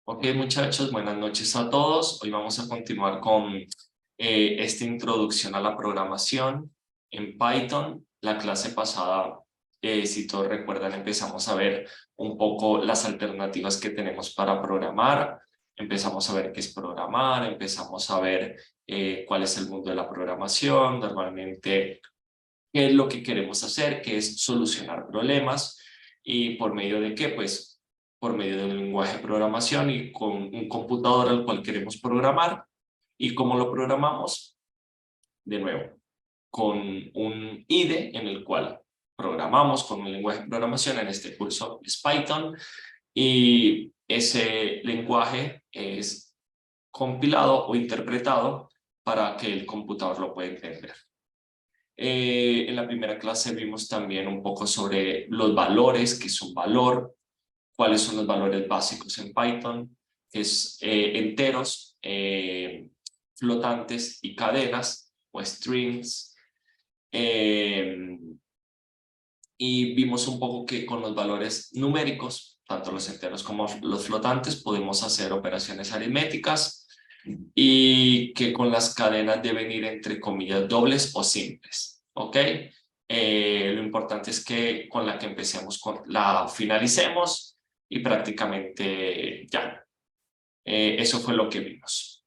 Ok, muchachos, buenas noches a todos. Hoy vamos a continuar con esta introducción a la programación en Python. La clase pasada, si todos recuerdan, empezamos a ver un poco las alternativas que tenemos para programar. Empezamos a ver qué es programar, empezamos a ver cuál es el mundo de la programación, normalmente qué es lo que queremos hacer, que es solucionar problemas y por medio de qué, pues por medio de un lenguaje de programación y con un computador al cual queremos programar. ¿Y cómo lo programamos? De nuevo, con un IDE en el cual programamos con un lenguaje de programación, en este curso es Python, y ese lenguaje es compilado o interpretado para que el computador lo pueda entender. En la primera clase vimos también un poco sobre los valores, qué es un valor, cuáles son los valores básicos en Python, que es enteros, flotantes y cadenas o strings. Y vimos un poco que con los valores numéricos, tanto los enteros como los flotantes, podemos hacer operaciones aritméticas y que con las cadenas deben ir entre comillas dobles o simples, ¿ok? Lo importante es que con la que empecemos, la finalicemos y prácticamente ya. Eso fue lo que vimos.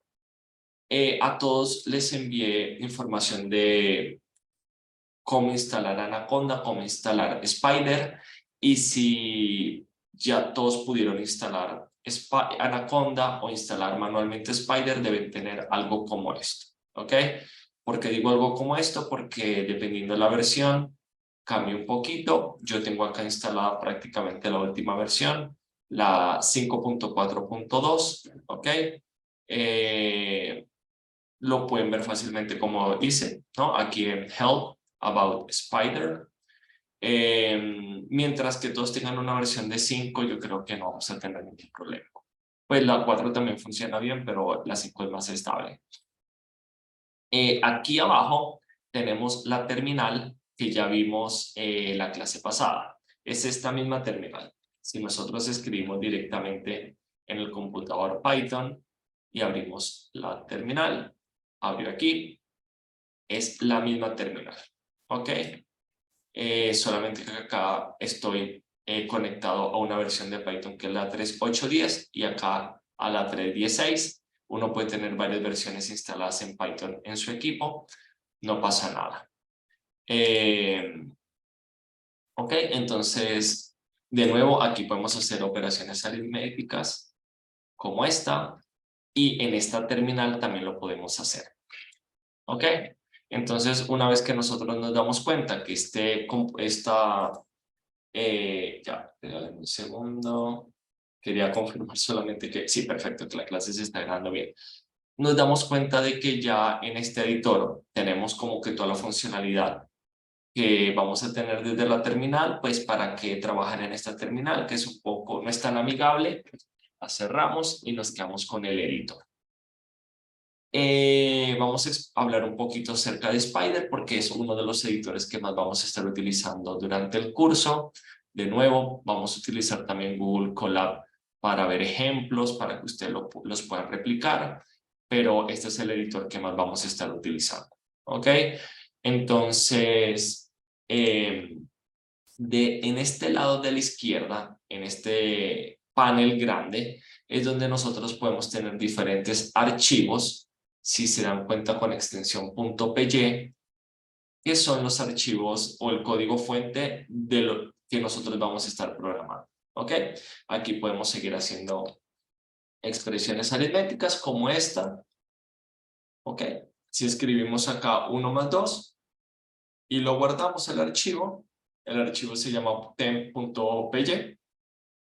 A todos les envié información de cómo instalar Anaconda, cómo instalar Spider, y si ya todos pudieron instalar Anaconda o instalar manualmente Spider, deben tener algo como esto, ¿ok? ¿Por qué digo algo como esto? Porque dependiendo de la versión, cambia un poquito. Yo tengo acá instalada prácticamente la última versión, la 5.4.2, ¿ok? Lo pueden ver fácilmente como dice, ¿no? Aquí en Help About Spider. Mientras que todos tengan una versión de 5, yo creo que no vamos a tener ningún problema. Pues la 4 también funciona bien, pero la 5 es más estable. Aquí abajo tenemos la terminal que ya vimos la clase pasada. Es esta misma terminal. Si nosotros escribimos directamente en el computador Python y abrimos la terminal, abrir aquí, es la misma terminal, ¿ok? Solamente que acá estoy conectado a una versión de Python que es la 3.8.10 y acá a la 3.16. Uno puede tener varias versiones instaladas en Python en su equipo, no pasa nada. Ok, entonces, de nuevo, aquí podemos hacer operaciones aritméticas como esta, y en esta terminal también lo podemos hacer. ¿Ok? Entonces, una vez que nosotros nos damos cuenta que ya, espérame un segundo. Quería confirmar solamente que sí, perfecto, que la clase se está grabando bien. Nos damos cuenta de que ya en este editor tenemos como que toda la funcionalidad que vamos a tener desde la terminal, pues para que trabajen en esta terminal, que es un poco, no es tan amigable. La cerramos y nos quedamos con el editor. Vamos a hablar un poquito acerca de Spider porque es uno de los editores que más vamos a estar utilizando durante el curso. De nuevo, vamos a utilizar también Google Colab para ver ejemplos, para que ustedes los puedan replicar, pero este es el editor que más vamos a estar utilizando. ¿Ok? Entonces, en este lado de la izquierda, en este panel grande, es donde nosotros podemos tener diferentes archivos, si se dan cuenta con extensión .py, que son los archivos o el código fuente de lo que nosotros vamos a estar programando. ¿Ok? Aquí podemos seguir haciendo expresiones aritméticas como esta. ¿Ok? Si escribimos acá 1 más 2 y lo guardamos el archivo se llama temp.py,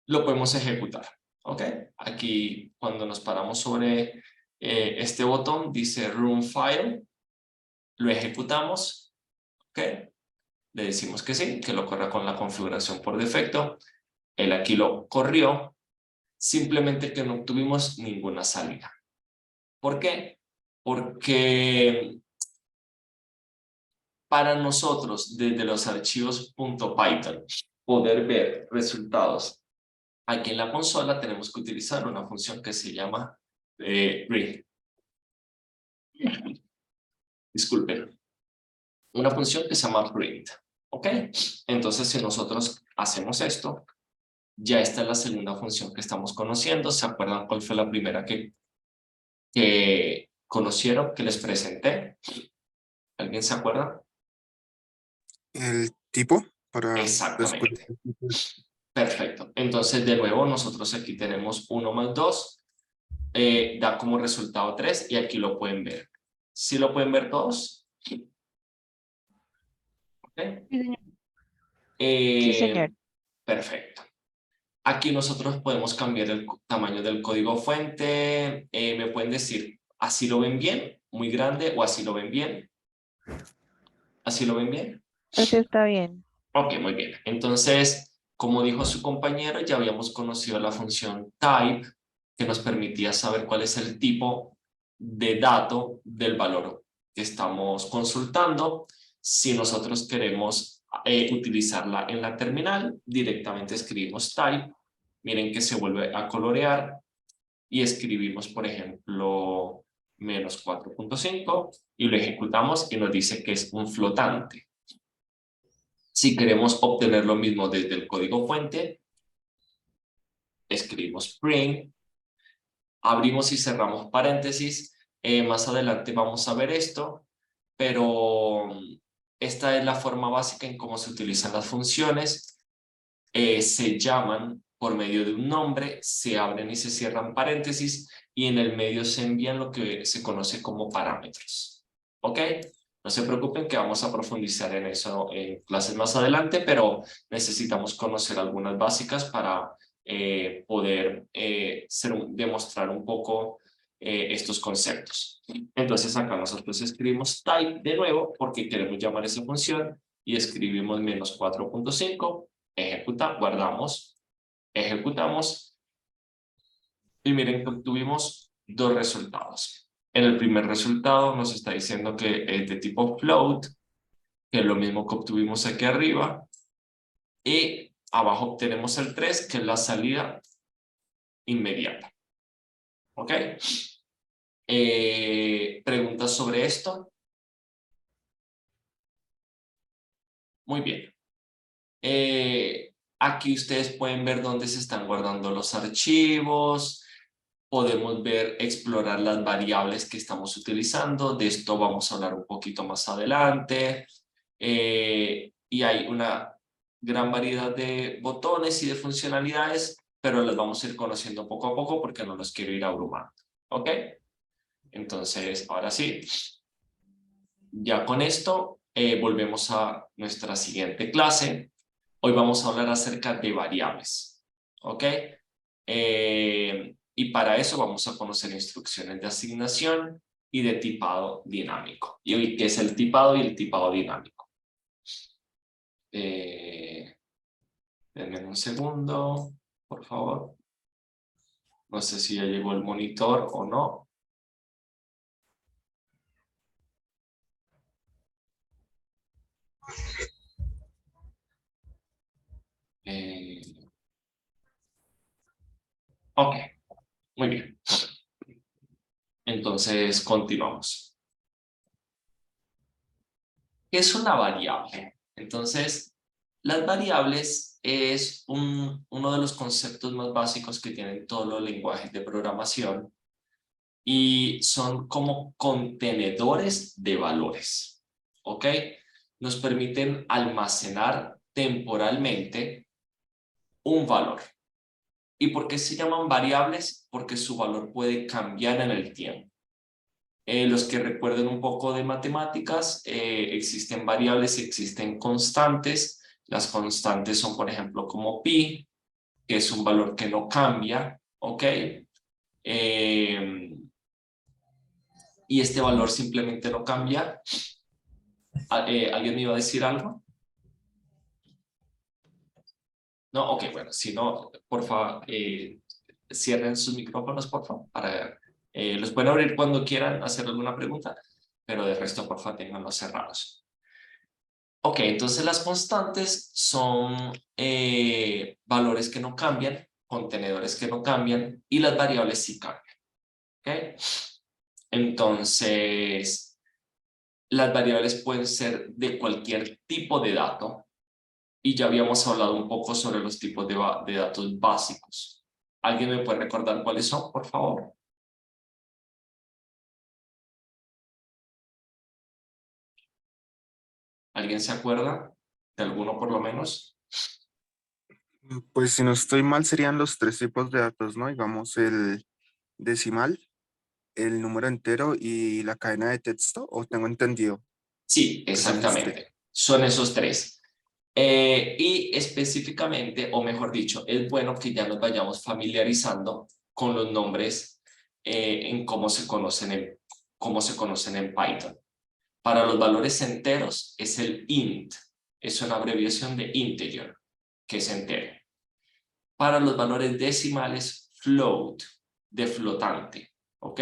lo podemos ejecutar. ¿Ok? Aquí cuando nos paramos sobre este botón dice Run File, lo ejecutamos. ¿Ok? Le decimos que sí, que lo corra con la configuración por defecto. Él aquí lo corrió, simplemente que no obtuvimos ninguna salida. ¿Por qué? Porque para nosotros, desde los archivos .python, poder ver resultados aquí en la consola tenemos que utilizar una función que se llama print. Disculpen. Una función que se llama print. ¿Ok? Entonces, si nosotros hacemos esto, ya esta es la segunda función que estamos conociendo. ¿Se acuerdan cuál fue la primera que conocieron, que les presenté? ¿Alguien se acuerda? El tipo para después. Exactamente. Perfecto. Entonces, de nuevo, nosotros aquí tenemos 1 más 2, da como resultado 3 y aquí lo pueden ver. ¿Sí lo pueden ver todos? ¿Ok? Sí, señor. Sí, señor. Perfecto. Aquí nosotros podemos cambiar el tamaño del código fuente. ¿Me pueden decir, así lo ven bien? ¿Muy grande o así lo ven bien? ¿Así lo ven bien? Así está bien. Ok, muy bien. Entonces, como dijo su compañero, ya habíamos conocido la función type, que nos permitía saber cuál es el tipo de dato del valor que estamos consultando. Si nosotros queremos utilizarla en la terminal, directamente escribimos type. Miren que se vuelve a colorear y escribimos, por ejemplo, -4.5 y lo ejecutamos y nos dice que es un flotante. Si queremos obtener lo mismo desde el código fuente, escribimos print, abrimos y cerramos paréntesis. Más adelante vamos a ver esto, pero esta es la forma básica en cómo se utilizan las funciones. Se llaman por medio de un nombre, se abren y se cierran paréntesis y en el medio se envían lo que se conoce como parámetros. ¿Ok? No se preocupen que vamos a profundizar en eso en clases más adelante, pero necesitamos conocer algunas básicas para poder demostrar un poco estos conceptos. Entonces acá nosotros escribimos type de nuevo porque queremos llamar esa función y escribimos -4.5, ejecuta, guardamos, ejecutamos y miren que obtuvimos dos resultados. En el primer resultado nos está diciendo que es de tipo float, que es lo mismo que obtuvimos aquí arriba, y abajo obtenemos el 3, que es la salida inmediata. ¿Ok? ¿Preguntas sobre esto? Muy bien. Aquí ustedes pueden ver dónde se están guardando los archivos. Podemos ver, explorar las variables que estamos utilizando. De esto vamos a hablar un poquito más adelante. Y hay una gran variedad de botones y de funcionalidades, pero las vamos a ir conociendo poco a poco porque no los quiero ir abrumando. ¿Ok? Entonces, ahora sí, ya con esto volvemos a nuestra siguiente clase. Hoy vamos a hablar acerca de variables. ¿Ok? Y para eso vamos a conocer instrucciones de asignación y de tipado dinámico. ¿Y hoy qué es el tipado y el tipado dinámico? Denme un segundo, por favor. No sé si ya llegó el monitor o no. Ok, muy bien. Entonces, continuamos. ¿Qué es una variable? Entonces, las variables es uno de los conceptos más básicos que tienen todos los lenguajes de programación y son como contenedores de valores, ¿ok? Nos permiten almacenar temporalmente un valor. ¿Y por qué se llaman variables? Porque su valor puede cambiar en el tiempo. Los que recuerden un poco de matemáticas, existen variables y existen constantes. Las constantes son, por ejemplo, como pi, que es un valor que no cambia, ¿ok? Y este valor simplemente no cambia. ¿Alguien me iba a decir algo? No, ok, bueno, si no, por favor, cierren sus micrófonos, por favor, los pueden abrir cuando quieran hacer alguna pregunta, pero de resto, por favor, tenganlos cerrados. Ok, entonces las constantes son valores que no cambian, contenedores que no cambian y las variables sí cambian. ¿Okay? Entonces, las variables pueden ser de cualquier tipo de dato y ya habíamos hablado un poco sobre los tipos de datos básicos. ¿Alguien me puede recordar cuáles son, por favor? ¿Alguien se acuerda de alguno por lo menos? Pues si no estoy mal, serían los 3 tipos de datos, ¿no? Digamos el decimal, el número entero y la cadena de texto, ¿o tengo entendido Sí, que son esos 3? exactamente. Son esos 3. Y específicamente, o mejor dicho, es bueno que ya nos vayamos familiarizando con los nombres en cómo se conocen en Python. Para los valores enteros es el int, es una abreviación de integer, que es entero. Para los valores decimales, float, de flotante, ¿ok?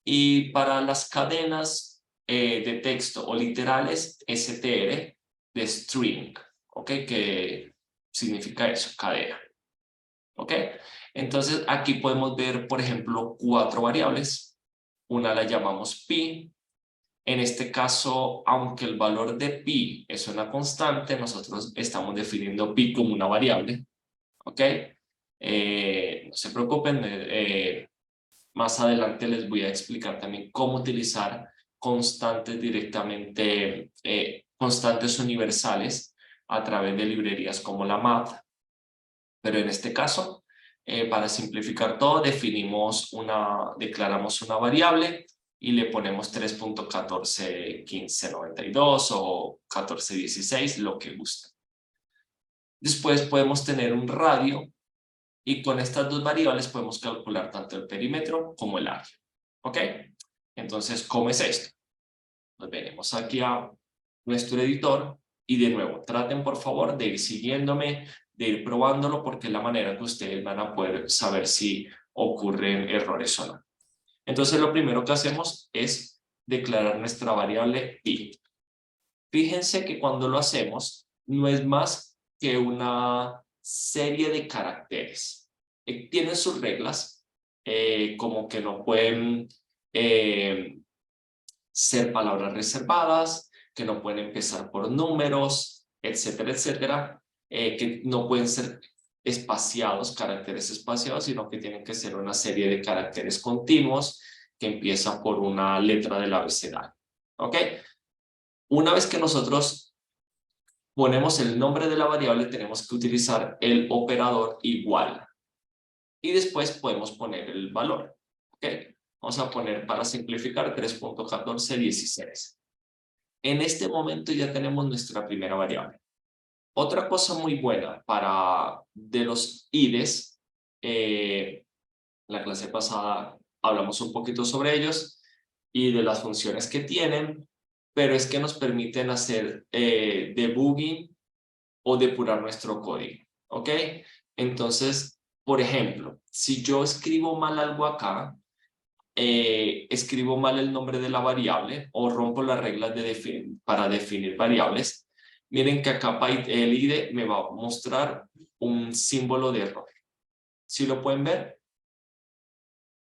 Y para las cadenas de texto o literales, str, de string, ¿ok? Que significa eso, cadena, ¿ok? Entonces aquí podemos ver, por ejemplo, 4 variables. Una la llamamos pi. En este caso, aunque el valor de pi es una constante, nosotros estamos definiendo pi como una variable, ¿ok? No se preocupen, más adelante les voy a explicar también cómo utilizar constantes directamente, constantes universales a través de librerías como la math. Pero en este caso, para simplificar todo, declaramos una variable y le ponemos 3.141592 o 1416, lo que guste. Después podemos tener un radio y con estas dos variables podemos calcular tanto el perímetro como el área. ¿Ok? Entonces, ¿cómo es esto? Nos venimos aquí a nuestro editor y de nuevo, traten por favor de ir siguiéndome, de ir probándolo porque es la manera que ustedes van a poder saber si ocurren errores o no. Entonces, lo primero que hacemos es declarar nuestra variable pi. Fíjense que cuando lo hacemos, no es más que una serie de caracteres. Tienen sus reglas, como que no pueden ser palabras reservadas, que no pueden empezar por números, etcétera, etcétera, que no pueden ser espaciados, caracteres espaciados, sino que tienen que ser una serie de caracteres continuos que empiezan por una letra del abecedario. ¿Ok? Una vez que nosotros ponemos el nombre de la variable, tenemos que utilizar el operador igual. Y después podemos poner el valor. ¿Ok? Vamos a poner, para simplificar, 3.1416. En este momento ya tenemos nuestra primera variable. Otra cosa muy buena de los IDEs, la clase pasada hablamos un poquito sobre ellos y de las funciones que tienen, pero es que nos permiten hacer debugging o depurar nuestro código, ¿ok? Entonces, por ejemplo, si yo escribo mal algo acá, escribo mal el nombre de la variable o rompo las reglas para definir variables, miren que acá el IDE me va a mostrar un símbolo de error. ¿Sí lo pueden ver?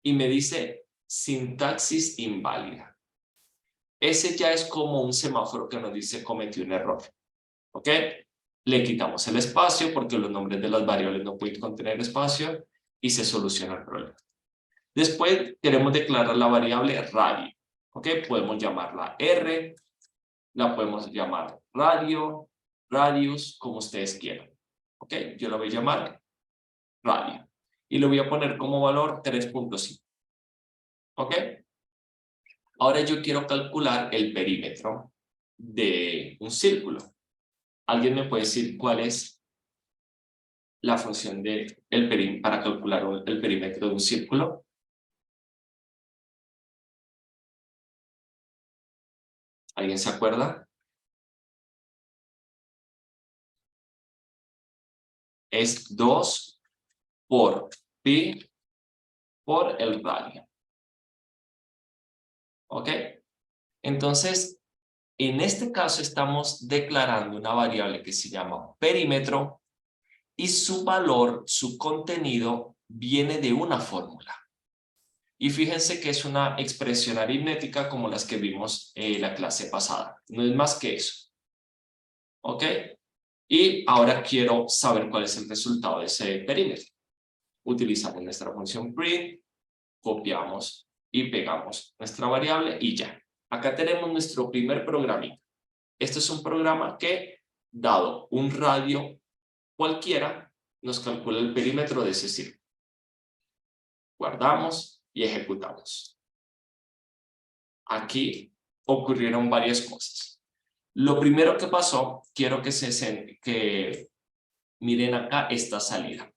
Y me dice sintaxis inválida. Ese ya es como un semáforo que nos dice cometí un error. ¿Ok? Le quitamos el espacio porque los nombres de las variables no pueden contener espacio y se soluciona el problema. Después queremos declarar la variable radio. ¿Ok? Podemos llamarla R, la podemos llamar radio, radius, como ustedes quieran. ¿Ok? Yo la voy a llamar radio. Y le voy a poner como valor 3.5. ¿Ok? Ahora yo quiero calcular el perímetro de un círculo. ¿Alguien me puede decir cuál es la función para calcular el perímetro de un círculo? ¿Alguien se acuerda? Es 2 por pi por el radio. ¿Ok? Entonces, en este caso estamos declarando una variable que se llama perímetro y su valor, su contenido, viene de una fórmula. Y fíjense que es una expresión aritmética como las que vimos en la clase pasada. No es más que eso. ¿Ok? Y ahora quiero saber cuál es el resultado de ese perímetro. Utilizamos nuestra función print, copiamos y pegamos nuestra variable y ya. Acá tenemos nuestro primer programita. Este es un programa que, dado un radio cualquiera, nos calcula el perímetro de ese círculo. Guardamos y ejecutamos. Aquí ocurrieron varias cosas. Lo primero que pasó, quiero que miren acá esta salida.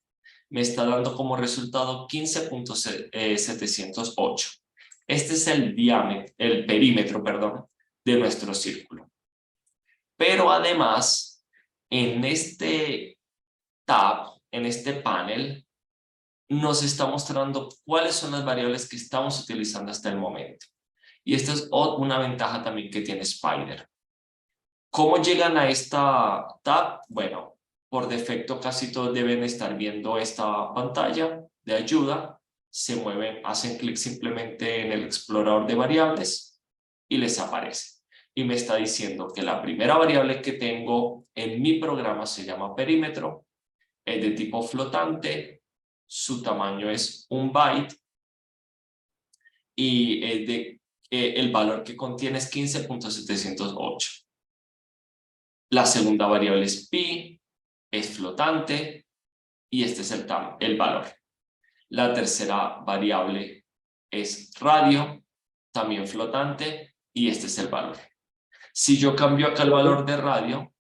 Me está dando como resultado 15.708. Este es el perímetro, perdón, de nuestro círculo. Pero además, en este tab, en este panel, nos está mostrando cuáles son las variables que estamos utilizando hasta el momento. Y esta es una ventaja también que tiene Spyder. ¿Cómo llegan a esta tab? Bueno, por defecto casi todos deben estar viendo esta pantalla de ayuda. Se mueven, hacen clic simplemente en el explorador de variables y les aparece. Y me está diciendo que la primera variable que tengo en mi programa se llama perímetro, es de tipo flotante, su tamaño es 1 byte y el valor que contiene es 15.708. La segunda variable es pi, es flotante y este es el valor. La tercera variable es radio, también flotante y este es el valor. Si yo cambio acá el valor de radio,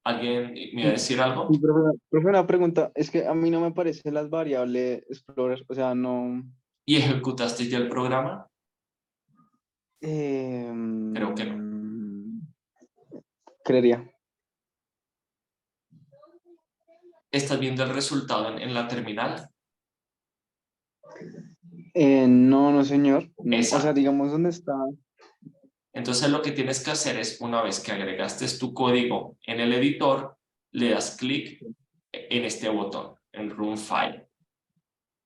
¿alguien me va a decir algo? Sí, profe, una pregunta, es que a mí no me aparecen las variables Explorer, o sea, no... ¿Y ejecutaste ya el programa? eh, Creo que no. creería. ¿Estás viendo el resultado en la terminal? No, no, señor. O sea, Exacto. digamos, ¿dónde está? Entonces lo que tienes que hacer es, una vez que agregaste tu código en el editor, le das clic en este botón, en Run File.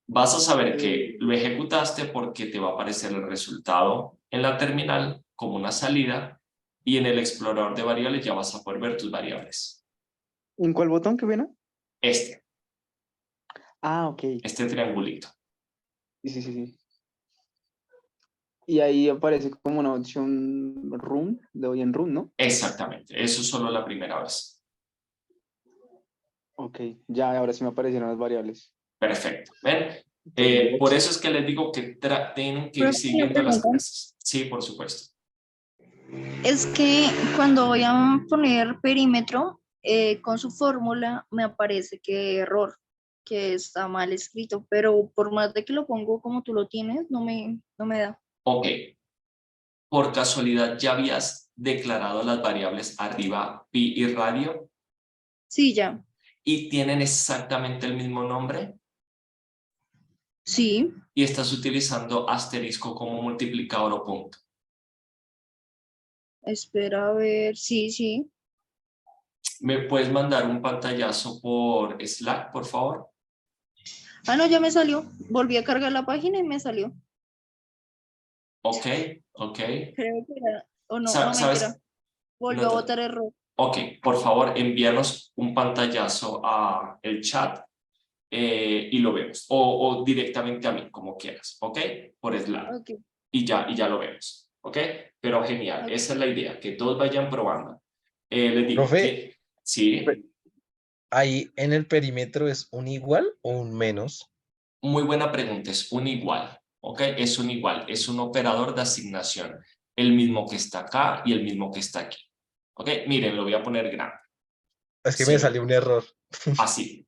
Vas a saber que lo ejecutaste porque te va a aparecer el resultado en la terminal como una salida y en el explorador de variables ya vas a poder ver tus variables. ¿En cuál botón que viene? Ah, ok. Este triangulito. Sí, sí, sí, sí. Y ahí aparece como una opción Run, le doy en Run, ¿no? Exactamente, eso es solo la primera vez. Ok, ya, ahora sí me aparecieron las variables. Perfecto. ¿Ven? Por eso es que les digo que tienen que ir Profe, una siguiendo las pregunta. clases. Sí, por supuesto. Es que cuando voy a poner perímetro con su fórmula me aparece que error, que está mal escrito, pero por más de que lo pongo como tú lo tienes, no me da. Ok. Por casualidad, ¿ya habías declarado las variables arriba, pi y radio? Sí, ya. ¿Y tienen exactamente el mismo nombre? Sí. Y estás utilizando asterisco como multiplicador o punto. Espera a ver. Sí, sí. ¿Me puedes mandar un pantallazo por Slack, por favor? Ah, no, ya me salió. Volví a cargar la página y me salió. Ok, ok. Creo que era. O no, no ¿Sabes? mentira. Volvió No a te- botar error. Ok, por favor, envíanos un pantallazo a el chat y lo vemos. O directamente a mí, como quieras, ¿ok? Por Slack. Ok. Y ya lo vemos, ¿ok? Pero genial, Ok. esa es la idea, que todos vayan probando. Les digo Profe, que sí, ahí en el perímetro es un igual o un menos. muy buena pregunta, es un igual, ¿ok? Es un igual, es un operador de asignación, el mismo que está acá y el mismo que está aquí, ¿ok? Miren, lo voy a poner grande, Es que se me ve salió un error. así.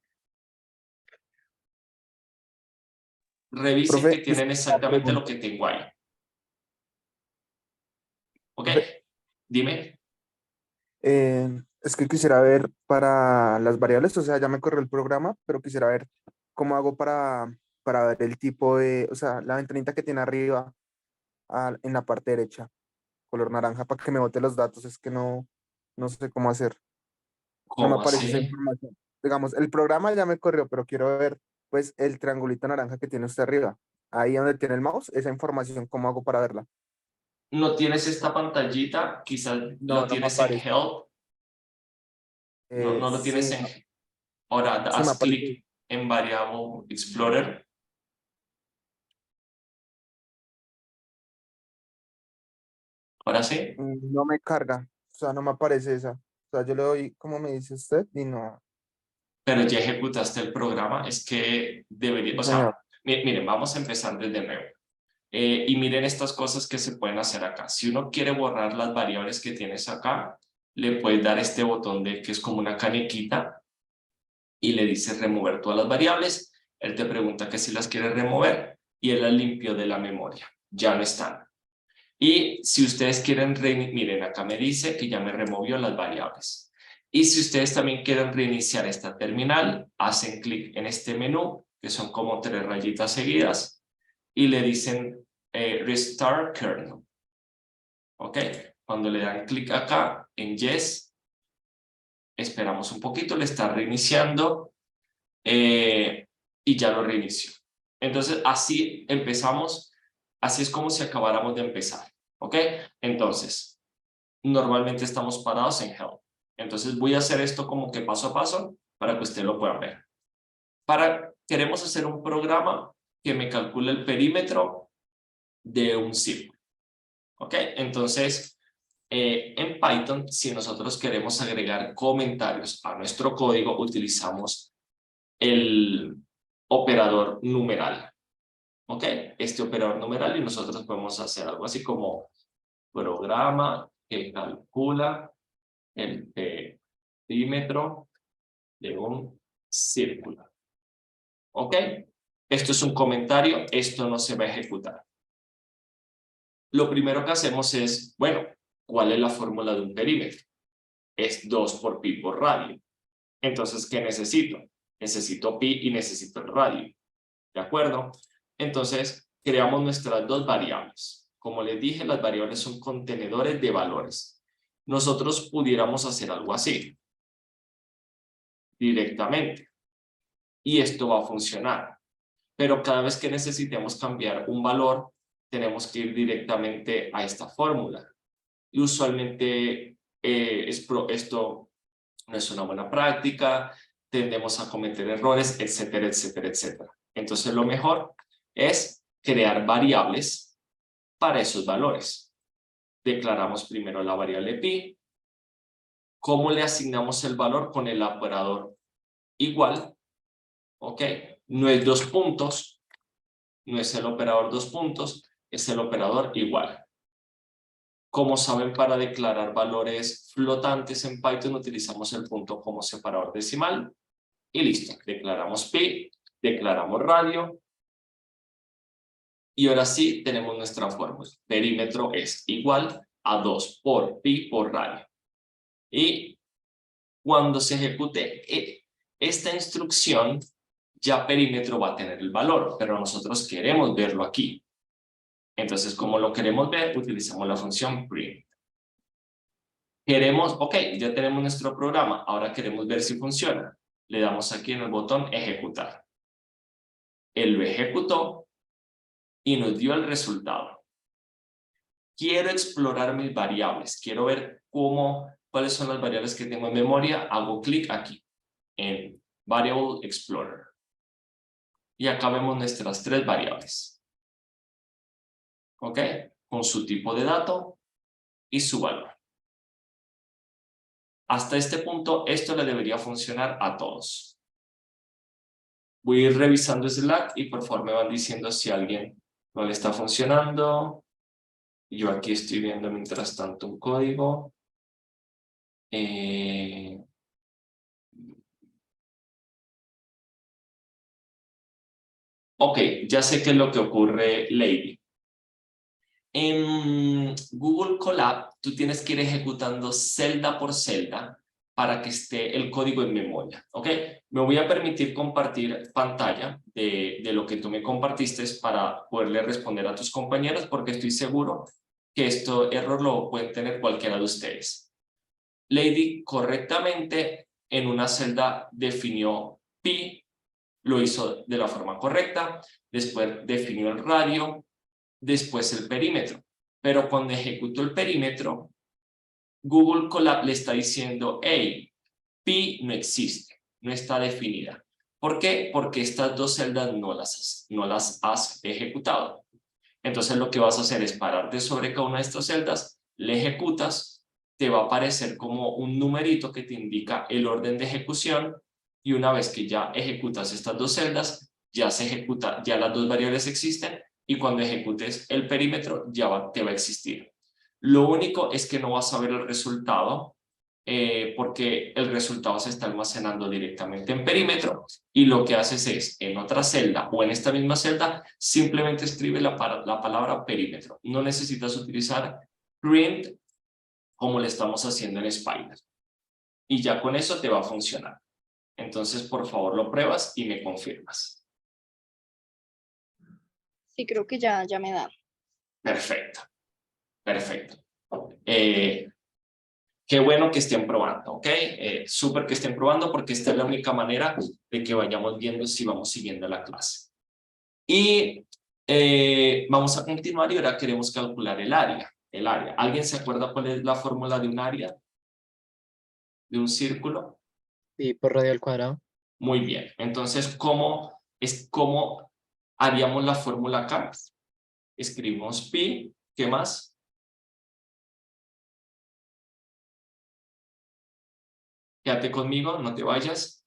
Revisen Profe, que tienen una exactamente lo pregunta. que tengo ahí, ¿ok? Profe, Dime. es que quisiera ver para las variables, o sea, ya me corrió el programa, pero quisiera ver cómo hago para ver el tipo de, o sea, la ventanita que tiene arriba en la parte derecha, color naranja, para que me bote los datos. Es que no sé cómo hacer. No me ¿Cómo aparece esa así? información. digamos, el programa ya me corrió, pero quiero ver pues el triangulito naranja que tiene usted arriba. Ahí donde tiene el mouse, esa información, ¿cómo hago para verla? ¿No tienes esta pantallita? Quizás lo No, no me tienes en aparece. Help. No lo tienes Sí, en... Ahora sí me haz aparece. clic en Variable Explorer. Ahora sí. No me carga, o sea, no me aparece esa. O sea, yo le doy, como me dice usted, y no. Pero ya ejecutaste el programa. Es que debería... Sí, O señor. sea, miren, vamos a empezar desde nuevo. Y miren estas cosas que se pueden hacer acá. Si uno quiere borrar las variables que tienes acá, le puedes dar este botón de que es como una canequita y le dices remover todas las variables. Él te pregunta que si las quiere remover y él las limpió de la memoria. Ya no están. Y si ustedes quieren, miren, acá me dice que ya me removió las variables. Y si ustedes también quieren reiniciar esta terminal, hacen clic en este menú, que son como 3 rayitas seguidas, y le dicen Restart Kernel. ¿Ok? Cuando le dan clic acá en Yes, esperamos un poquito, le está reiniciando y ya lo reinició. Entonces, así empezamos, así es como si acabáramos de empezar. ¿Ok? Entonces, normalmente estamos parados en Help. Entonces, voy a hacer esto como que paso a paso para que usted lo pueda ver. Queremos hacer un programa que me calcule el perímetro de un círculo. ¿Ok? Entonces, en Python, si nosotros queremos agregar comentarios a nuestro código, utilizamos el operador numeral. ¿Ok? Este operador numeral y nosotros podemos hacer algo así como programa que calcula el perímetro de un círculo. ¿Ok? Esto es un comentario, esto no se va a ejecutar. Lo primero que hacemos es, bueno, ¿cuál es la fórmula de un perímetro? Es 2 por pi por radio. Entonces, ¿qué necesito? Necesito pi y necesito el radio. ¿De acuerdo? Entonces, creamos nuestras dos variables. Como les dije, las variables son contenedores de valores. Nosotros pudiéramos hacer algo así, directamente. Y esto va a funcionar. Pero cada vez que necesitemos cambiar un valor, tenemos que ir directamente a esta fórmula. Y usualmente esto no es una buena práctica, tendemos a cometer errores, etcétera, etcétera, etcétera. Entonces lo mejor es crear variables para esos valores. Declaramos primero la variable pi. ¿Cómo le asignamos el valor? Con el operador igual. ¿Ok? No es 2 puntos, no es el operador 2 puntos, es el operador igual. Como saben, para declarar valores flotantes en Python utilizamos el punto como separador decimal y listo. Declaramos pi, declaramos radio y ahora sí tenemos nuestra fórmula. Perímetro es igual a 2 por pi por radio. Y cuando se ejecute esta instrucción, ya perímetro va a tener el valor, pero nosotros queremos verlo aquí. Entonces, como lo queremos ver, utilizamos la función print. Queremos, ok, ya tenemos nuestro programa, ahora queremos ver si funciona. Le damos aquí en el botón ejecutar. Él lo ejecutó y nos dio el resultado. Quiero explorar mis variables, quiero ver cuáles son las variables que tengo en memoria. Hago clic aquí en Variable Explorer. Y acá vemos nuestras 3 variables. ¿Ok? Con su tipo de dato y su valor. Hasta este punto, esto le debería funcionar a todos. Voy a ir revisando Slack y por favor me van diciendo si a alguien no le está funcionando. Yo aquí estoy viendo mientras tanto un código. Ok, ya sé qué es lo que ocurre, Lady. En Google Colab, tú tienes que ir ejecutando celda por celda para que esté el código en memoria. ¿Ok? Me voy a permitir compartir pantalla de lo que tú me compartiste para poderle responder a tus compañeros porque estoy seguro que este error lo pueden tener cualquiera de ustedes. Lady correctamente en una celda definió pi, lo hizo de la forma correcta, después definió el radio, después el perímetro. Pero cuando ejecutó el perímetro, Google Colab le está diciendo, hey, pi no existe, no está definida. ¿Por qué? Porque estas dos celdas no las has ejecutado. Entonces lo que vas a hacer es pararte sobre cada una de estas celdas, le ejecutas, te va a aparecer como un numerito que te indica el orden de ejecución, y una vez que ya ejecutas estas dos celdas, ya se ejecuta, ya las dos variables existen, y cuando ejecutes el perímetro ya te va a existir. Lo único es que no vas a ver el resultado, porque el resultado se está almacenando directamente en perímetro, y lo que haces es, en otra celda o en esta misma celda, simplemente escribe la palabra perímetro. No necesitas utilizar print como le estamos haciendo en Spider. Y ya con eso te va a funcionar. Entonces, por favor, lo pruebas y me confirmas. Sí, creo que ya me da. Perfecto. Perfecto. Qué bueno que estén probando, ¿ok? Súper que estén probando, porque esta es la única manera de que vayamos viendo si vamos siguiendo la clase. Y vamos a continuar, y ahora queremos calcular el área. ¿Alguien se acuerda cuál es la fórmula de un área? ¿De un círculo? Pi por radio al cuadrado. Muy bien. Entonces, ¿cómo haríamos la fórmula acá? Escribimos pi, ¿qué más? Quédate conmigo, no te vayas.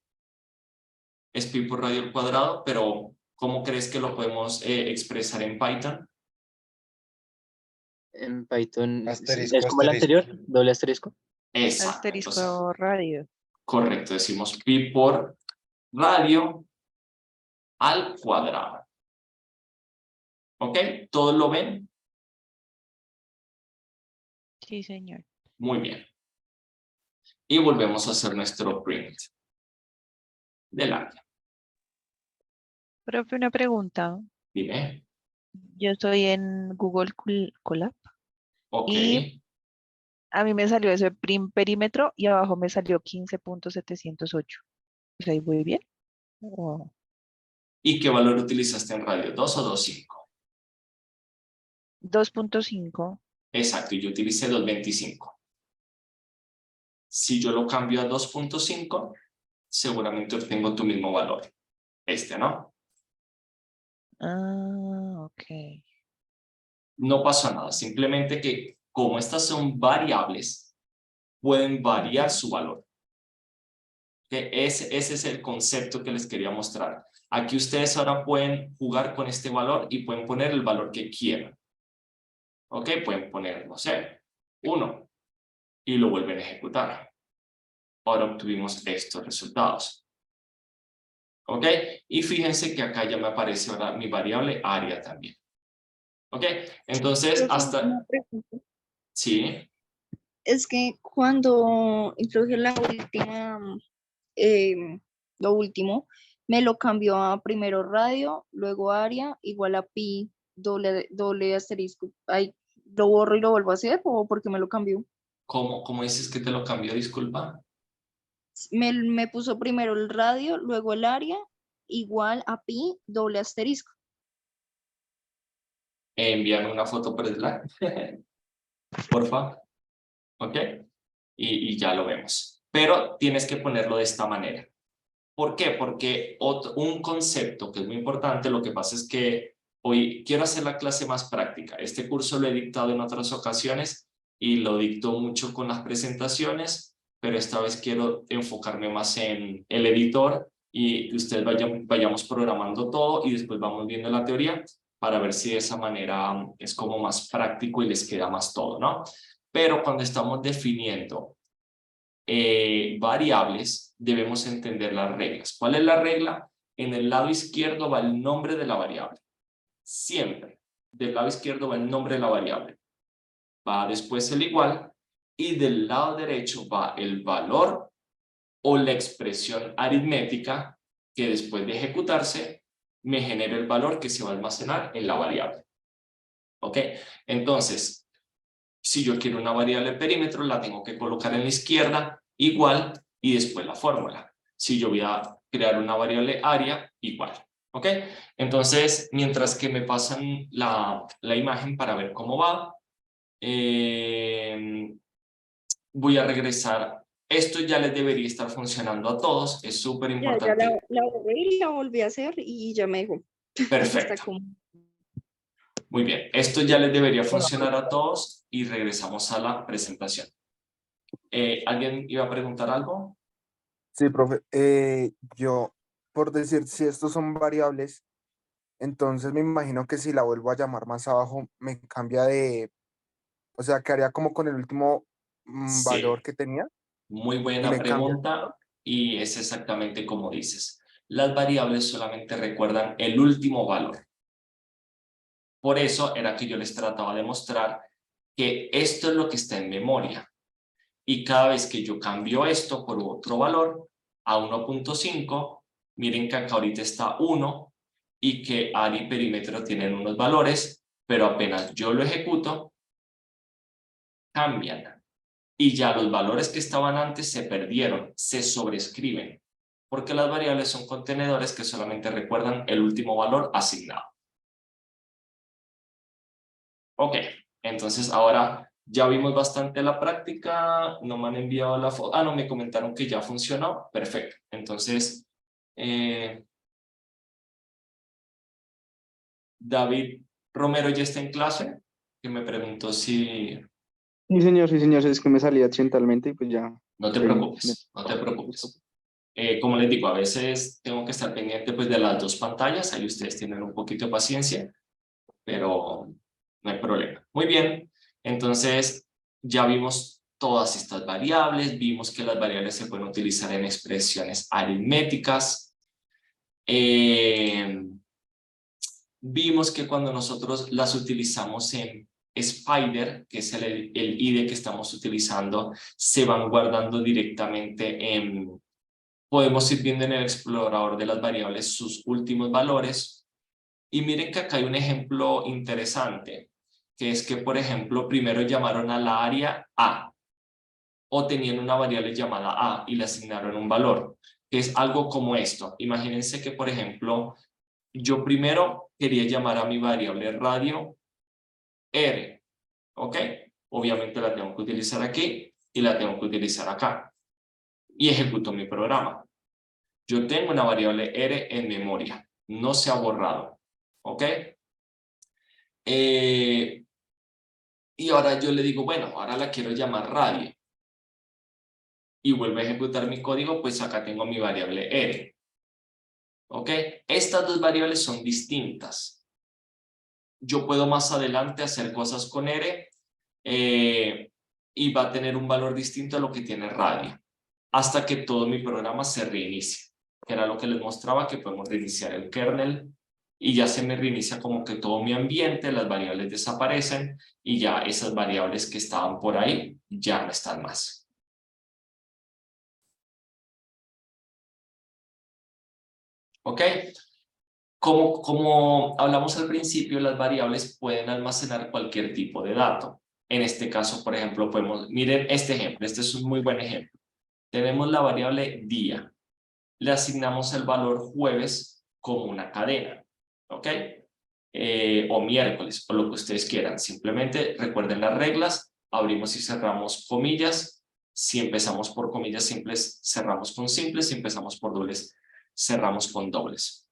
Es pi por radio al cuadrado, pero ¿cómo crees que lo podemos expresar en Python? En Python Asterisco, es como el asterisco. anterior, doble asterisco. Exacto. Entonces, Asterisco radio. correcto, decimos pi por radio al cuadrado. ¿Ok? ¿Todos lo ven? Sí, señor. Muy bien. Y volvemos a hacer nuestro print del área. Profe, una pregunta. Dime. Yo estoy en Google Colab Ok. y a mí me salió ese perímetro y abajo me salió 15.708. O sea, ¿ahí voy bien? Oh, ¿Y qué valor utilizaste en radio? ¿2 o 2.5? 2.5. Exacto, y yo utilicé 2.25. Si yo lo cambio a 2.5, seguramente obtengo tu mismo valor. ¿No? Ah, ok. No pasa nada, simplemente que como estas son variables, pueden variar su valor. Que ese es el concepto que les quería mostrar. Aquí ustedes ahora pueden jugar con este valor y pueden poner el valor que quieran. ¿Ok? Pueden poner, no sé, 1 y lo vuelven a ejecutar. Ahora obtuvimos estos resultados. ¿Ok? Y fíjense que acá ya me aparece ahora mi variable área también. ¿Ok? Entonces, Profe, hasta... una pregunta. Sí. Es que cuando introduje lo último, me lo cambió a primero radio, luego área, igual a pi, doble asterisco. Ay, ¿lo borro y lo vuelvo a hacer o por qué me lo cambió? ¿Cómo dices que te lo cambió? Disculpa. Me puso primero el radio, luego el área, igual a pi, doble asterisco. Envíame una foto por Slack. Porfa. ¿Ok? Y ya lo vemos. Pero tienes que ponerlo de esta manera. ¿Por qué? Porque un concepto que es muy importante, lo que pasa es que hoy quiero hacer la clase más práctica. Este curso lo he dictado en otras ocasiones y lo dicto mucho con las presentaciones, pero esta vez quiero enfocarme más en el editor y que ustedes vayamos programando todo y después vamos viendo la teoría para ver si de esa manera es como más práctico y les queda más todo, ¿no? Pero cuando estamos definiendo variables, debemos entender las reglas. ¿Cuál es la regla? En el lado izquierdo va el nombre de la variable. Siempre. Del lado izquierdo va el nombre de la variable. Va después el igual y del lado derecho va el valor o la expresión aritmética que después de ejecutarse me genera el valor que se va a almacenar en la variable. ¿Ok? Entonces, si yo quiero una variable perímetro, la tengo que colocar en la izquierda igual y después la fórmula. Si yo voy a crear una variable área, igual. ¿Ok? Entonces, mientras que me pasan la imagen para ver cómo va, voy a regresar. Esto ya les debería estar funcionando a todos. Es súper Ya importante. la borré y la volví a hacer y ya me dejó. Perfecto. Está como... Muy bien. Esto ya les debería funcionar a todos y regresamos a la presentación. ¿Alguien iba a preguntar algo? Sí, profe. Yo, por decir, si estos son variables, entonces me imagino que si la vuelvo a llamar más abajo, me cambia de, o sea, quedaría como con el último valor Sí. que tenía Muy y buena le cambia. pregunta y es exactamente como dices. Las variables solamente recuerdan el último valor. Por eso era que yo les trataba de mostrar que esto es lo que está en memoria. Y cada vez que yo cambio esto por otro valor a 1.5, miren que acá ahorita está 1 y que área y perímetro tienen unos valores, pero apenas yo lo ejecuto, cambian. Y ya los valores que estaban antes se perdieron, se sobrescriben, porque las variables son contenedores que solamente recuerdan el último valor asignado. Ok, entonces ahora ya vimos bastante la práctica, no me han enviado la foto, no, me comentaron que ya funcionó, perfecto. Entonces, David Romero ya está en clase, que me preguntó si... Sí, señor, es que me salí accidentalmente y pues ya. No te preocupes, no te preocupes. Como les digo, a veces tengo que estar pendiente pues, de las dos pantallas, ahí ustedes tienen un poquito de paciencia, pero no hay problema. Muy bien, entonces ya vimos todas estas variables, vimos que las variables se pueden utilizar en expresiones aritméticas, vimos que cuando nosotros las utilizamos en Spider, que es el IDE que estamos utilizando, se van guardando directamente en... Podemos ir viendo en el explorador de las variables sus últimos valores. Y miren que acá hay un ejemplo interesante, que es que, por ejemplo, primero llamaron a la área A, o tenían una variable llamada A y le asignaron un valor, que es algo como esto. Imagínense que, por ejemplo, yo primero quería llamar a mi variable radio R, ¿ok? Obviamente la tengo que utilizar aquí y la tengo que utilizar acá. Y ejecuto mi programa. Yo tengo una variable R en memoria, no se ha borrado, ¿ok? Y ahora yo le digo, bueno, ahora la quiero llamar radio. Y vuelvo a ejecutar mi código, pues acá tengo mi variable R. ¿Ok? Estas dos variables son distintas. Yo puedo más adelante hacer cosas con R y va a tener un valor distinto a lo que tiene radio, hasta que todo mi programa se reinicie, que era lo que les mostraba, que podemos reiniciar el kernel y ya se me reinicia como que todo mi ambiente, las variables desaparecen y ya esas variables que estaban por ahí ya no están más. ¿Ok? Como hablamos al principio, las variables pueden almacenar cualquier tipo de dato. En este caso, por ejemplo, podemos... Miren este ejemplo, este es un muy buen ejemplo. Tenemos la variable día. Le asignamos el valor jueves como una cadena. ¿Ok? O miércoles, o lo que ustedes quieran. Simplemente recuerden las reglas, abrimos y cerramos comillas. Si empezamos por comillas simples, cerramos con simples. Si empezamos por dobles, cerramos con dobles.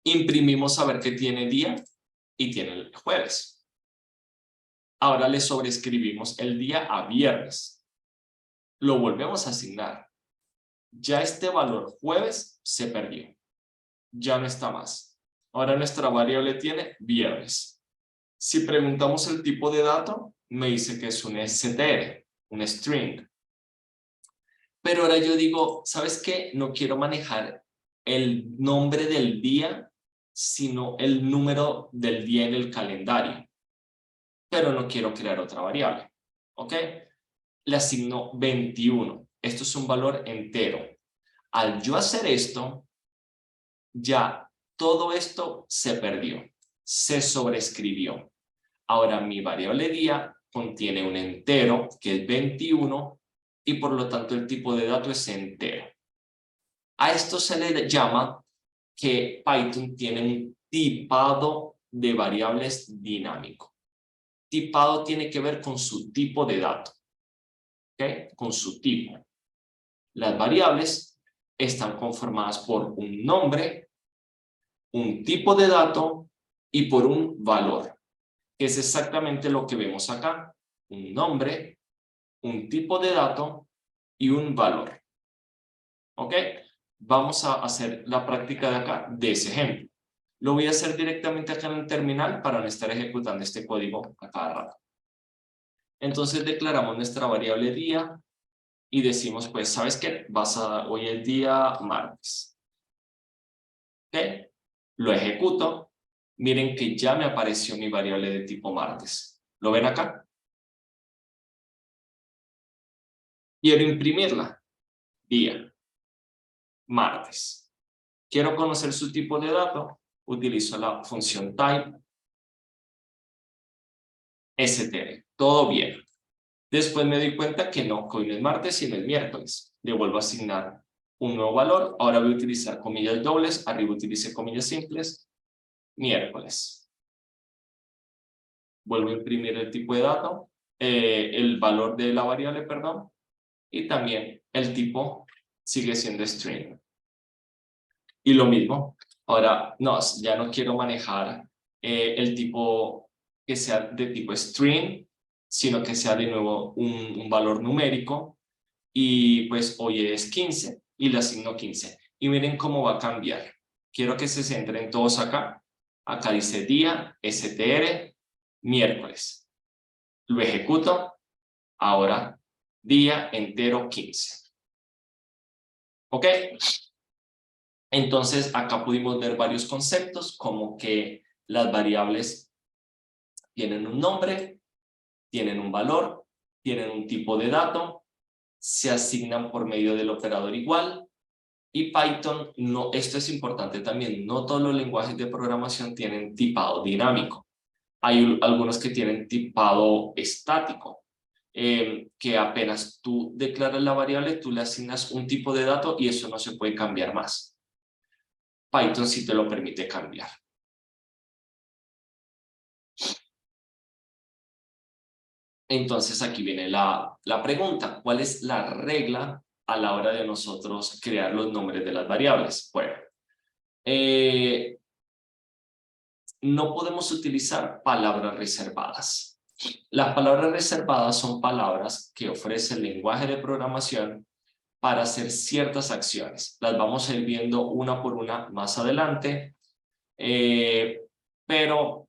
Imprimimos a ver qué tiene día y tiene el jueves. Ahora le sobreescribimos el día a viernes. Lo volvemos a asignar. Ya este valor jueves se perdió. Ya no está más. Ahora nuestra variable tiene viernes. Si preguntamos el tipo de dato, me dice que es un str, un string. Pero ahora yo digo, ¿sabes qué? No quiero manejar el nombre del día, sino el número del día en el calendario. Pero no quiero crear otra variable. ¿Ok? Le asigno 21. Esto es un valor entero. Al yo hacer esto, ya todo esto se perdió. Se sobreescribió. Ahora mi variable día contiene un entero que es 21 y por lo tanto el tipo de dato es entero. A esto se le llama que Python tiene un tipado de variables dinámico. Tipado tiene que ver con su tipo de dato, ¿ok? Con su tipo. Las variables están conformadas por un nombre, un tipo de dato y por un valor, que es exactamente lo que vemos acá. Un nombre, un tipo de dato y un valor. ¿Ok? Vamos a hacer la práctica de acá, de ese ejemplo. Lo voy a hacer directamente acá en el terminal para no estar ejecutando este código a cada rato. Entonces declaramos nuestra variable día y decimos, pues, ¿sabes qué? Hoy es día martes. ¿Ok? Lo ejecuto. Miren que ya me apareció mi variable de tipo martes. ¿Lo ven acá? Quiero imprimirla. Día. Martes. Quiero conocer su tipo de dato. Utilizo la función type. str. Todo bien. Después me doy cuenta que no, que hoy no es martes, sino es miércoles. Le vuelvo a asignar un nuevo valor. Ahora voy a utilizar comillas dobles. Arriba utilice comillas simples. Miércoles. Vuelvo a imprimir el tipo de dato. El valor de la variable, perdón. Y también el tipo sigue siendo string. Y lo mismo. Ahora, no, ya no quiero manejar el tipo que sea de tipo string, sino que sea de nuevo un valor numérico. Y pues hoy es 15 y le asigno 15. Y miren cómo va a cambiar. Quiero que se centren todos acá. Acá dice día, str, miércoles. Lo ejecuto. Ahora, día entero 15. ¿Ok? Entonces, acá pudimos ver varios conceptos, como que las variables tienen un nombre, tienen un valor, tienen un tipo de dato, se asignan por medio del operador igual, y Python, no, esto es importante también, no todos los lenguajes de programación tienen tipado dinámico. Hay algunos que tienen tipado estático, que apenas tú declaras la variable, tú le asignas un tipo de dato y eso no se puede cambiar más. Python sí te lo permite cambiar. Entonces aquí viene la pregunta. ¿Cuál es la regla a la hora de nosotros crear los nombres de las variables? Bueno, no podemos utilizar palabras reservadas. Las palabras reservadas son palabras que ofrece el lenguaje de programación para hacer ciertas acciones. Las vamos a ir viendo una por una más adelante, pero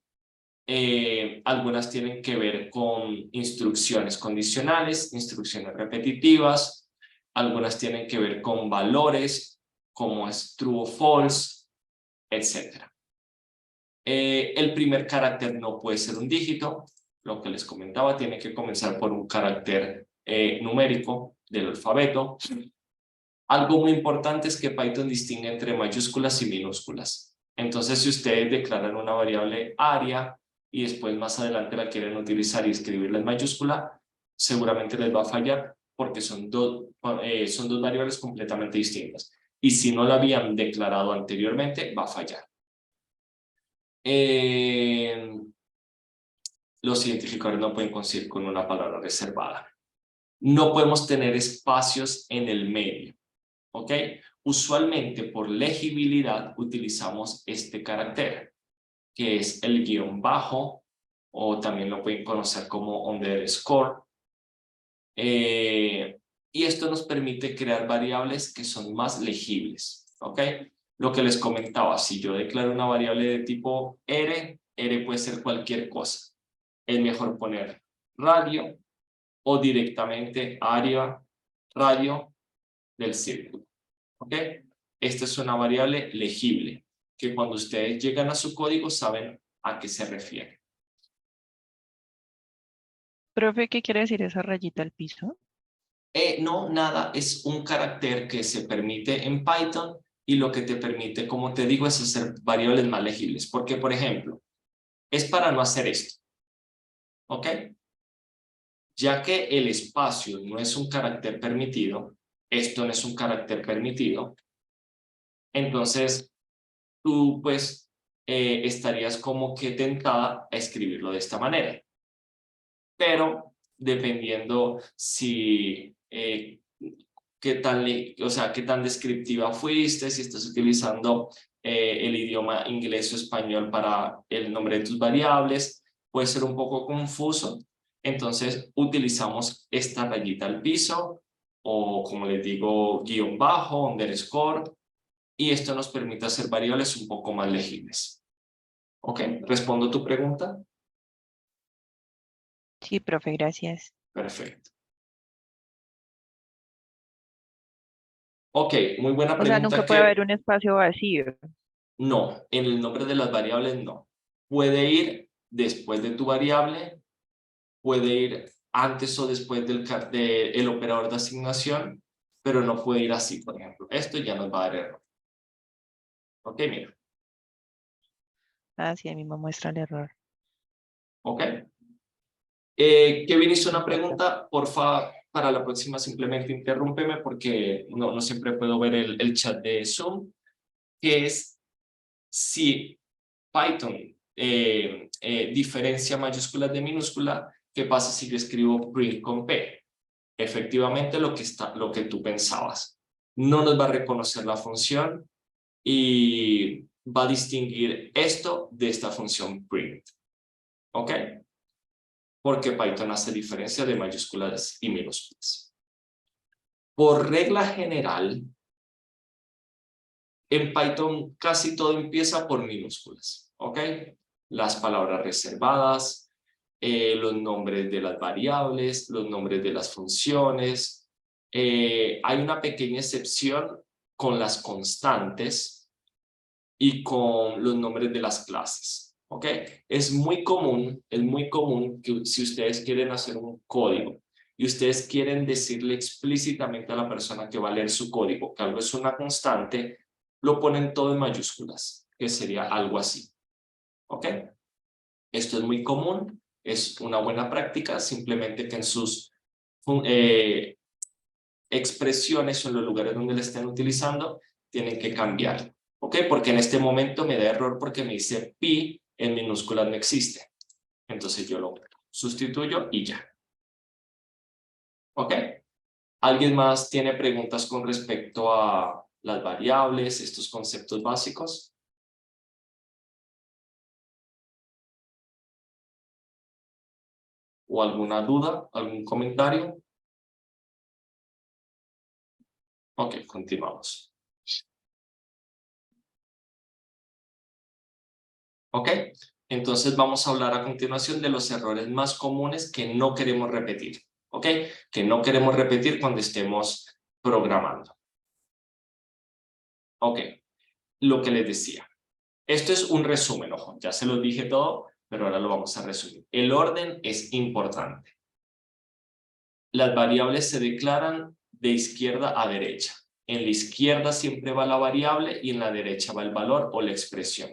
algunas tienen que ver con instrucciones condicionales, instrucciones repetitivas, algunas tienen que ver con valores, como es true o false, etc. El primer carácter no puede ser un dígito, lo que les comentaba, tiene que comenzar por un carácter numérico del alfabeto. Algo muy importante es que Python distingue entre mayúsculas y minúsculas. Entonces, si ustedes declaran una variable aria y después más adelante la quieren utilizar y escribirla en mayúscula, seguramente les va a fallar porque son dos variables completamente distintas. Y si no la habían declarado anteriormente, va a fallar. Los identificadores no pueden coincidir con una palabra reservada. No podemos tener espacios en el medio. ¿Ok? Usualmente por legibilidad utilizamos este carácter, que es el guión bajo, o también lo pueden conocer como underscore. Y esto nos permite crear variables que son más legibles. ¿Ok? Lo que les comentaba, si yo declaro una variable de tipo R puede ser cualquier cosa. Es mejor poner radio o directamente área, radio del círculo. ¿Ok? Esta es una variable legible, que cuando ustedes llegan a su código saben a qué se refiere. Profe, ¿qué quiere decir esa rayita al piso? No, nada, es un carácter que se permite en Python y lo que te permite, como te digo, es hacer variables más legibles. Porque, por ejemplo, es para no hacer esto. ¿Ok? Ya que el espacio no es un carácter permitido, esto no es un carácter permitido, entonces tú pues estarías como que tentada a escribirlo de esta manera. Pero dependiendo si qué tan descriptiva fuiste, si estás utilizando el idioma inglés o español para el nombre de tus variables, puede ser un poco confuso. Entonces utilizamos esta rayita al piso o, como les digo, guión bajo, underscore, y esto nos permite hacer variables un poco más legibles. ¿Ok? ¿Respondo tu pregunta? Sí, profe, gracias. Perfecto. Ok, muy buena O sea, pregunta nunca puede que haber un espacio vacío. no, en el nombre de las variables no. Puede ir después de tu variable, puede ir antes o después del operador de asignación, pero no puede ir así, por ejemplo. Esto ya nos va a dar error. Ok, mira. Ah, sí, a mí me muestra el error. Ok. Kevin hizo No una importa. pregunta, porfa, para la próxima simplemente interrúmpeme porque no siempre puedo ver el chat de Zoom, que es si Python diferencia mayúsculas de minúscula, ¿qué pasa si yo escribo print con P? Efectivamente lo que tú pensabas. No nos va a reconocer la función y va a distinguir esto de esta función print. ¿Ok? Porque Python hace diferencia de mayúsculas y minúsculas. Por regla general, en Python casi todo empieza por minúsculas. ¿Ok? Las palabras reservadas, los nombres de las variables, los nombres de las funciones. Hay una pequeña excepción con las constantes y con los nombres de las clases. ¿Ok? Es muy común que si ustedes quieren hacer un código y ustedes quieren decirle explícitamente a la persona que va a leer su código que algo es una constante, lo ponen todo en mayúsculas, que sería algo así. ¿Ok? Esto es muy común, es una buena práctica, simplemente que en sus expresiones o en los lugares donde la estén utilizando, tienen que cambiar. ¿Ok? Porque en este momento me da error porque me dice pi en minúsculas no existe. Entonces yo lo sustituyo y ya. ¿Ok? ¿Alguien más tiene preguntas con respecto a las variables, estos conceptos básicos? ¿O alguna duda, algún comentario? Ok, continuamos. ¿Ok? Entonces vamos a hablar a continuación de los errores más comunes que no queremos repetir. ¿Ok? Que no queremos repetir cuando estemos programando. Ok, lo que les decía. Esto es un resumen, ojo, ya se lo dije todo, pero ahora lo vamos a resumir. El orden es importante. Las variables se declaran de izquierda a derecha. En la izquierda siempre va la variable y en la derecha va el valor o la expresión.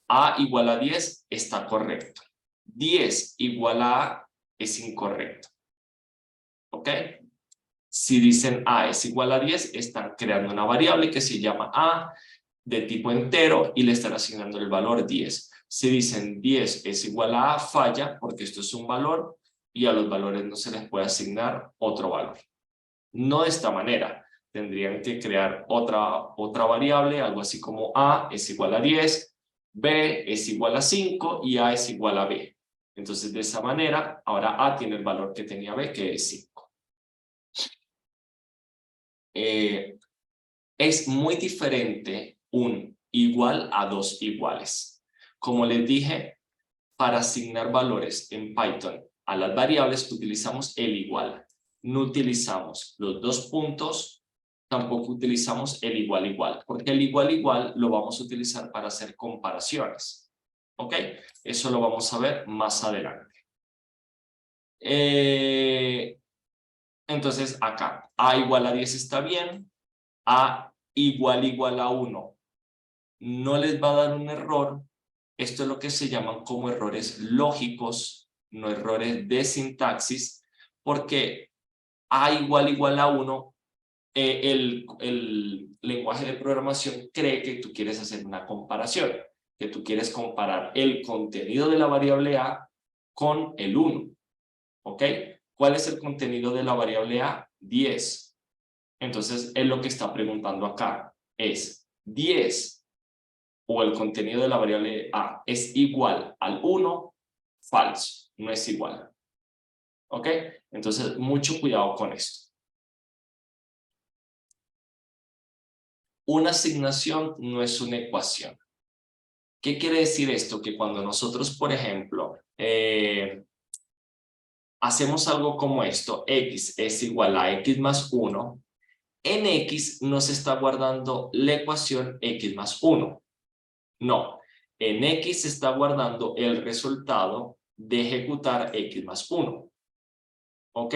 A igual a 10 está correcto. 10 igual a A es incorrecto. ¿Ok? Si dicen A es igual a 10, están creando una variable que se llama A de tipo entero y le están asignando el valor 10. Si dicen 10 es igual a A, falla porque esto es un valor y a los valores no se les puede asignar otro valor. No de esta manera. Tendrían que crear otra variable, algo así como A es igual a 10, B es igual a 5 y A es igual a B. Entonces, de esa manera, ahora A tiene el valor que tenía B, que es 5. Es muy diferente un igual a dos iguales. Como les dije, para asignar valores en Python a las variables utilizamos el igual. No utilizamos los dos puntos, tampoco utilizamos el igual igual, porque el igual igual lo vamos a utilizar para hacer comparaciones. ¿Ok? Eso lo vamos a ver más adelante. Entonces acá, A igual a 10 está bien, A igual a 1 no les va a dar un error. Esto es lo que se llaman como errores lógicos no errores de sintaxis, porque A igual a 1, el lenguaje de programación cree que tú quieres hacer una comparación, que tú quieres comparar el contenido de la variable A con el 1, ¿ok? ¿Cuál es el contenido de la variable A? 10. Entonces, él lo que está preguntando acá es 10 o el contenido de la variable A es igual al 1, falso, no es igual. ¿Ok? Entonces, mucho cuidado con esto. Una asignación no es una ecuación. ¿Qué quiere decir esto? Que cuando nosotros, por ejemplo, hacemos algo como esto, x es igual a x más 1, en x no se está guardando la ecuación x más 1. No, en x se está guardando el resultado de ejecutar x más 1. ¿Ok?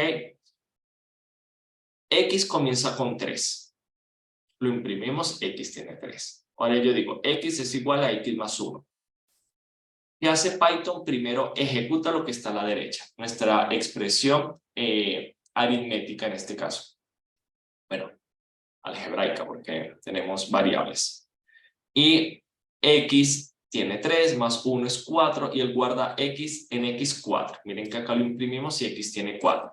X comienza con 3. Lo imprimimos, x tiene 3. Ahora yo digo, x es igual a x más 1. ¿Qué hace Python? Primero ejecuta lo que está a la derecha, nuestra expresión aritmética en este caso. Bueno, algebraica porque tenemos variables. Y x tiene 3, más 1 es 4 y él guarda x en x4. Miren que acá lo imprimimos y x tiene 4.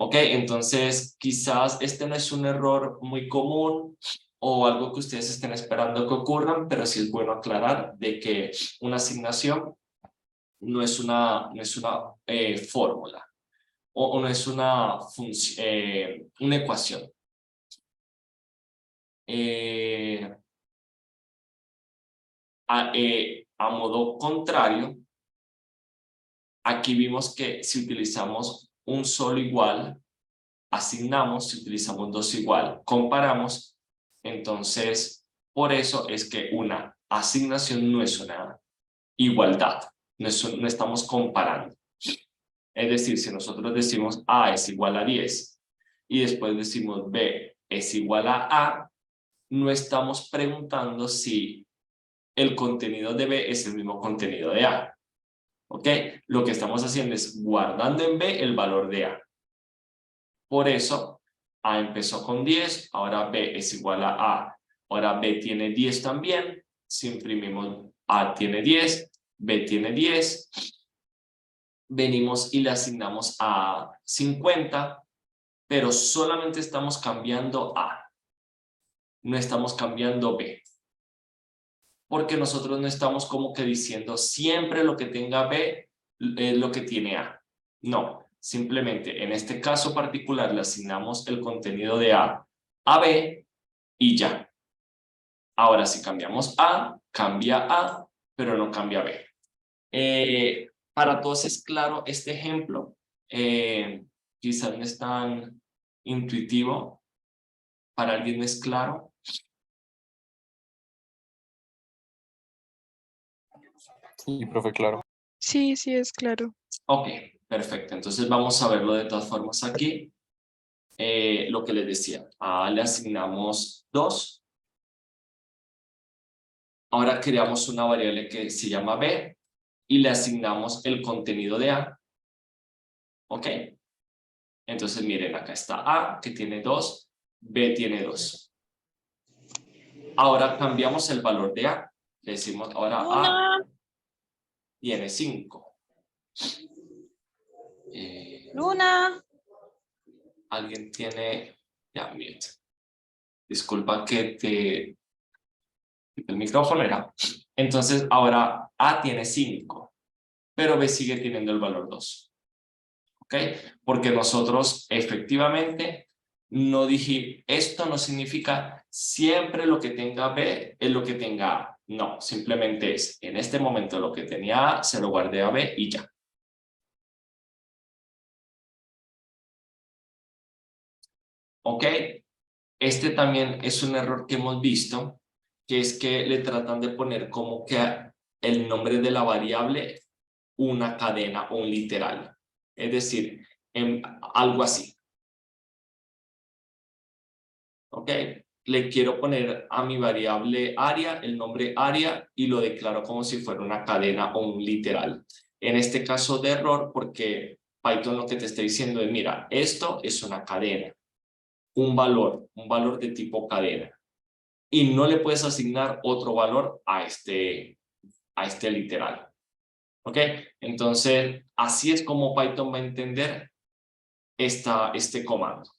Ok, entonces quizás este no es un error muy común o algo que ustedes estén esperando que ocurran, pero sí es bueno aclarar de que una asignación no es una fórmula o no es una ecuación. A modo contrario, aquí vimos que si utilizamos un solo igual, asignamos, si utilizamos dos igual, comparamos, entonces por eso es que una asignación no es una igualdad, no estamos comparando. Es decir, si nosotros decimos A es igual a 10 y después decimos B es igual a A, no estamos preguntando si el contenido de B es el mismo contenido de A. ¿Ok? Lo que estamos haciendo es guardando en B el valor de A. Por eso, A empezó con 10, ahora B es igual a A. Ahora B tiene 10 también. Si imprimimos A tiene 10, B tiene 10. Venimos y le asignamos a 50, pero solamente estamos cambiando A. No estamos cambiando B. Porque nosotros no estamos como que diciendo siempre lo que tenga B es lo que tiene A. No, simplemente en este caso particular le asignamos el contenido de A a B y ya. Ahora si cambiamos A, cambia A, pero no cambia B. Para todos es claro este ejemplo. Quizás no es tan intuitivo. ¿Para alguien es claro? Sí, profe, claro. Sí, sí, es claro. Ok, perfecto. Entonces vamos a verlo de todas formas aquí. Lo que les decía, a A le asignamos 2. Ahora creamos una variable que se llama B y le asignamos el contenido de A. Ok. Entonces miren, acá está A que tiene 2, B tiene 2. Ahora cambiamos el valor de A. Le decimos ahora A tiene 5. Luna. Alguien tiene... Ya, mute. Disculpa que te... el micrófono era. Entonces ahora A tiene 5, pero B sigue teniendo el valor 2. ¿Ok? Porque nosotros efectivamente no dije, esto no significa siempre lo que tenga B es lo que tenga A. No, simplemente es, en este momento lo que tenía A se lo guardé a B y ya. ¿Ok? Este también es un error que hemos visto, que es que le tratan de poner como que el nombre de la variable una cadena o un literal. Es decir, algo así. ¿Ok? Le quiero poner a mi variable área, el nombre área, y lo declaro como si fuera una cadena o un literal. En este caso de error, porque Python lo que te está diciendo es, mira, esto es una cadena, un valor de tipo cadena. Y no le puedes asignar otro valor a este literal. ¿Ok? Entonces, así es como Python va a entender este comando.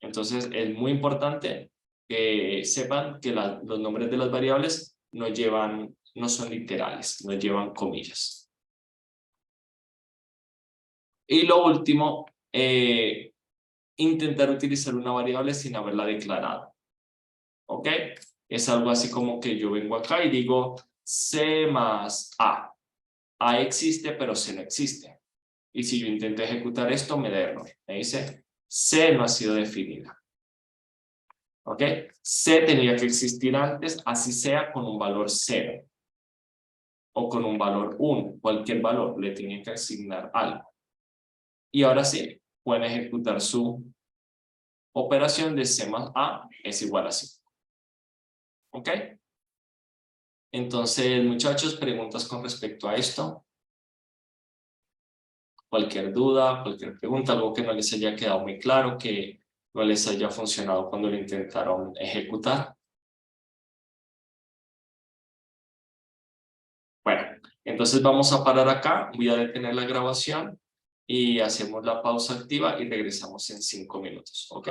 Entonces, es muy importante que sepan que los nombres de las variables no son literales, no llevan comillas. Y lo último, intentar utilizar una variable sin haberla declarado. ¿Ok? Es algo así como que yo vengo acá y digo C más A. A existe, pero C no existe. Y si yo intento ejecutar esto, me da error. Me dice, C no ha sido definida. ¿Ok? C tenía que existir antes, así sea con un valor 0. O con un valor 1. Cualquier valor, le tenía que asignar algo. Y ahora sí, pueden ejecutar su operación de C más A es igual a 5. ¿Ok? Entonces, muchachos, preguntas con respecto a esto. Cualquier duda, cualquier pregunta, algo que no les haya quedado muy claro, que no les haya funcionado cuando lo intentaron ejecutar. Bueno, entonces vamos a parar acá, voy a detener la grabación y hacemos la pausa activa y regresamos en 5 minutos, ¿ok?